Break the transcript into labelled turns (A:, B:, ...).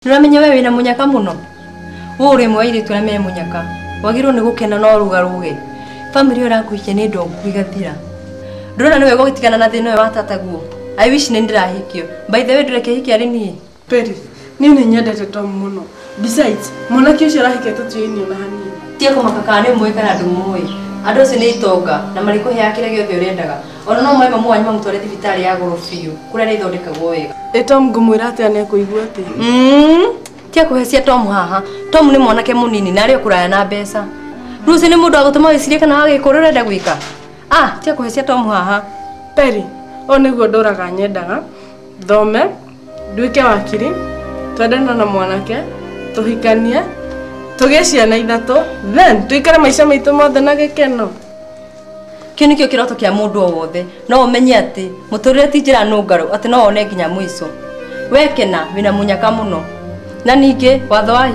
A: Nuramenya wewe wina munyaka muno. Wo uri mwaire tu na me munyaka. Wagirwo ni gukena no rugaruge. Family urakuikia ni ndo kuigathira. Ndurona niwe gugitigana na thina wa tataguo. I wish ni ndirahikio. By the way ndureke hiki ari nie.
B: Peri, ni nyendete Tom muno. Besides, mwanake ucio arahikete tuini ona hanini.
A: Tia kumakaka ni mwe kana ndumwe. Andu acio ni itonga na mariko hea kire giothe urendaga. Ona no mwe mamwe anyuma mutware thibitari ya gorofiu. Kuria ni ithondekagwo wega.
B: Tom ngumwira ati ane kuigua ati.
A: Tia kuhecia Tom haha. Tom ni mwanake munini na ari kuraya na mbeca. Ruci ni mundu agutuma wicirie kana agikuru urenda gwika. Tia kuhecia Tom haha.
B: Peri, o niguo nduraga nyendaga. Thome, nduike wakiri, twendana na mwanake, tuhikanie, tugie ciana ithatu, then tuikare maica maitu mothe na gikeno.
A: Kio nikio kiroto kia mundu o wothe, no umenye ati muturire ti njira nungaru ati no one nginya mwico. Wekena wina munyaka muno. Na ningi watho wa